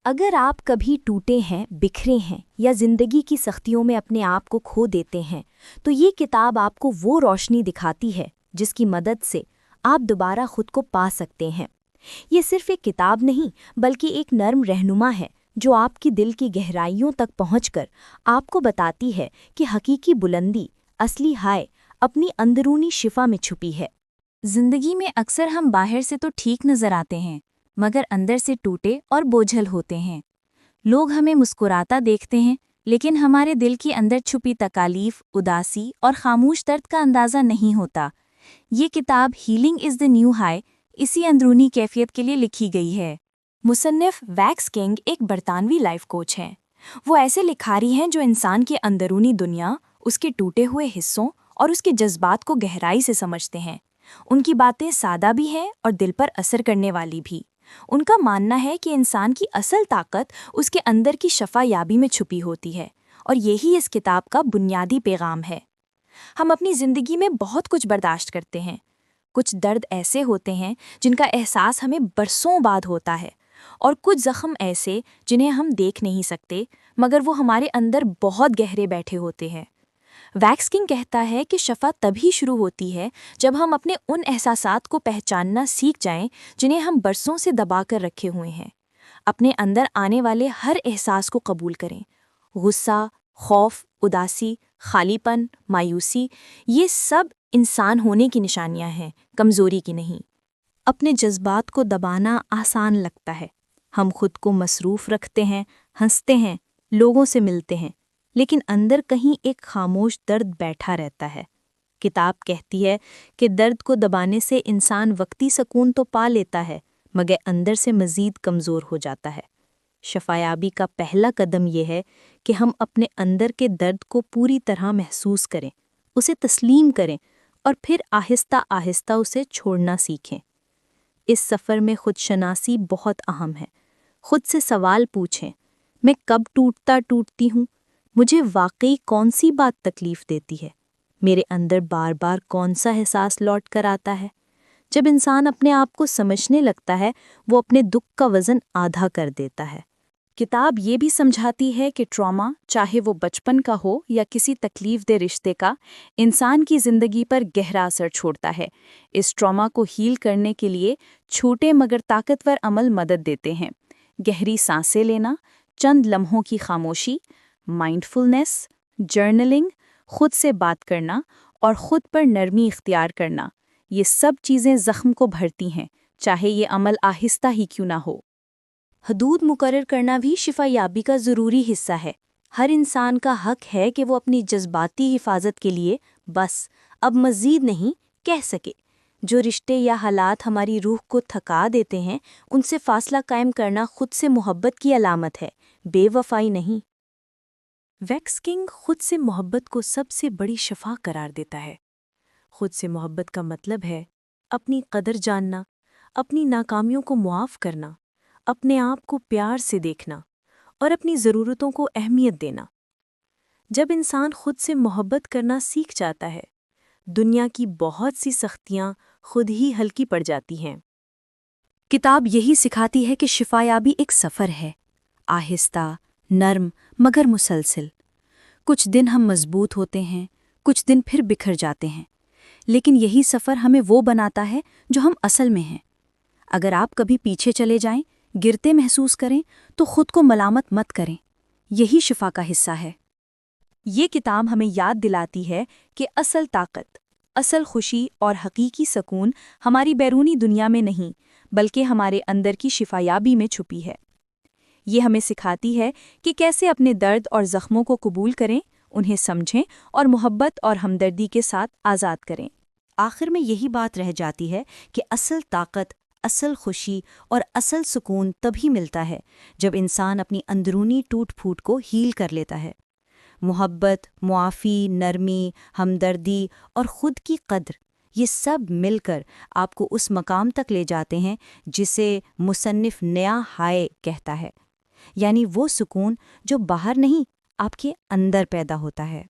اگر آپ کبھی ٹوٹے ہیں، بکھرے ہیں یا زندگی کی سختیوں میں اپنے آپ کو کھو دیتے ہیں تو یہ کتاب آپ کو وہ روشنی دکھاتی ہے جس کی مدد سے آپ دوبارہ خود کو پا سکتے ہیں۔ یہ صرف ایک کتاب نہیں بلکہ ایک نرم رہنما ہے جو آپ کی دل کی گہرائیوں تک پہنچ کر آپ کو بتاتی ہے کہ حقیقی بلندی، اصلی ہائے اپنی اندرونی شفا میں چھپی ہے۔ زندگی میں اکثر ہم باہر سے تو ٹھیک نظر آتے ہیں مگر اندر سے ٹوٹے اور بوجھل ہوتے ہیں۔ لوگ ہمیں مسکراتا دیکھتے ہیں لیکن ہمارے دل کے اندر چھپی تکالیف، اداسی اور خاموش درد کا اندازہ نہیں ہوتا۔ یہ کتاب healing is the new high اسی اندرونی کیفیت کے لیے لکھی گئی ہے۔ مصنف ویکس کنگ ایک برطانوی لائف کوچ ہیں۔ وہ ایسے لکھاری ہیں جو انسان کے اندرونی دنیا، اس کے ٹوٹے ہوئے حصوں اور اس کے جذبات کو گہرائی سے سمجھتے ہیں۔ ان کی باتیں سادہ بھی ہیں اور دل پر اثر کرنے والی بھی۔ ان کا ماننا ہے کہ انسان کی اصل طاقت اس کے اندر کی شفا یابی میں چھپی ہوتی ہے، اور یہی اس کتاب کا بنیادی پیغام ہے۔ ہم اپنی زندگی میں بہت کچھ برداشت کرتے ہیں۔ کچھ درد ایسے ہوتے ہیں جن کا احساس ہمیں برسوں بعد ہوتا ہے، اور کچھ زخم ایسے جنہیں ہم دیکھ نہیں سکتے مگر وہ ہمارے اندر بہت گہرے بیٹھے ہوتے ہیں۔ ویکس کنگ کہتا ہے کہ شفا تبھی شروع ہوتی ہے جب ہم اپنے ان احساسات کو پہچاننا سیکھ جائیں جنہیں ہم برسوں سے دبا کر رکھے ہوئے ہیں۔ اپنے اندر آنے والے ہر احساس کو قبول کریں۔ غصہ، خوف، اداسی، خالی پن، مایوسی، یہ سب انسان ہونے کی نشانیاں ہیں، کمزوری کی نہیں۔ اپنے جذبات کو دبانا آسان لگتا ہے۔ ہم خود کو مصروف رکھتے ہیں، ہنستے ہیں، لوگوں سے ملتے ہیں، لیکن اندر کہیں ایک خاموش درد بیٹھا رہتا ہے۔ کتاب کہتی ہے کہ درد کو دبانے سے انسان وقتی سکون تو پا لیتا ہے مگر اندر سے مزید کمزور ہو جاتا ہے۔ شفایابی کا پہلا قدم یہ ہے کہ ہم اپنے اندر کے درد کو پوری طرح محسوس کریں، اسے تسلیم کریں اور پھر آہستہ آہستہ اسے چھوڑنا سیکھیں۔ اس سفر میں خود شناسی بہت اہم ہے۔ خود سے سوال پوچھیں، میں کب ٹوٹتی ہوں؟ مجھے واقعی کون سی بات تکلیف دیتی ہے؟ میرے اندر بار بار کون سا احساس لوٹ کر آتا ہے؟ جب انسان اپنے آپ کو سمجھنے لگتا ہے، وہ اپنے دکھ کا وزن آدھا کر دیتا ہے۔ کتاب یہ بھی سمجھاتی ہے کہ ٹراما، چاہے وہ بچپن کا ہو یا کسی تکلیف دہ رشتے کا، انسان کی زندگی پر گہرا اثر چھوڑتا ہے۔ اس ٹراما کو ہیل کرنے کے لیے چھوٹے مگر طاقتور عمل مدد دیتے ہیں۔ گہری سانسیں لینا، چند لمحوں کی خاموشی، مائنڈفلنس، جرنلنگ، خود سے بات کرنا اور خود پر نرمی اختیار کرنا، یہ سب چیزیں زخم کو بھرتی ہیں، چاہے یہ عمل آہستہ ہی کیوں نہ ہو۔ حدود مقرر کرنا بھی شفا یابی کا ضروری حصہ ہے۔ ہر انسان کا حق ہے کہ وہ اپنی جذباتی حفاظت کے لیے بس اب مزید نہیں کہہ سکے۔ جو رشتے یا حالات ہماری روح کو تھکا دیتے ہیں، ان سے فاصلہ قائم کرنا خود سے محبت کی علامت ہے، بے وفائی نہیں۔ ویکس کنگ خود سے محبت کو سب سے بڑی شفا قرار دیتا ہے۔ خود سے محبت کا مطلب ہے اپنی قدر جاننا، اپنی ناکامیوں کو معاف کرنا، اپنے آپ کو پیار سے دیکھنا اور اپنی ضرورتوں کو اہمیت دینا۔ جب انسان خود سے محبت کرنا سیکھ جاتا ہے، دنیا کی بہت سی سختیاں خود ہی ہلکی پڑ جاتی ہیں۔ کتاب یہی سکھاتی ہے کہ شفا یابی ایک سفر ہے، آہستہ، نرم مگر مسلسل۔ کچھ دن ہم مضبوط ہوتے ہیں، کچھ دن پھر بکھر جاتے ہیں، لیکن یہی سفر ہمیں وہ بناتا ہے جو ہم اصل میں ہیں۔ اگر آپ کبھی پیچھے چلے جائیں، گرتے محسوس کریں تو خود کو ملامت مت کریں، یہی شفا کا حصہ ہے۔ یہ کتاب ہمیں یاد دلاتی ہے کہ اصل طاقت، اصل خوشی اور حقیقی سکون ہماری بیرونی دنیا میں نہیں بلکہ ہمارے اندر کی شفا یابی میں چھپی ہے۔ یہ ہمیں سکھاتی ہے کہ کیسے اپنے درد اور زخموں کو قبول کریں، انہیں سمجھیں اور محبت اور ہمدردی کے ساتھ آزاد کریں۔ آخر میں یہی بات رہ جاتی ہے کہ اصل طاقت، اصل خوشی اور اصل سکون تبھی ملتا ہے جب انسان اپنی اندرونی ٹوٹ پھوٹ کو ہیل کر لیتا ہے۔ محبت، معافی، نرمی، ہمدردی اور خود کی قدر، یہ سب مل کر آپ کو اس مقام تک لے جاتے ہیں جسے مصنف نیا ہائے کہتا ہے، یعنی وہ سکون جو باہر نہیں، آپ کے اندر پیدا ہوتا ہے۔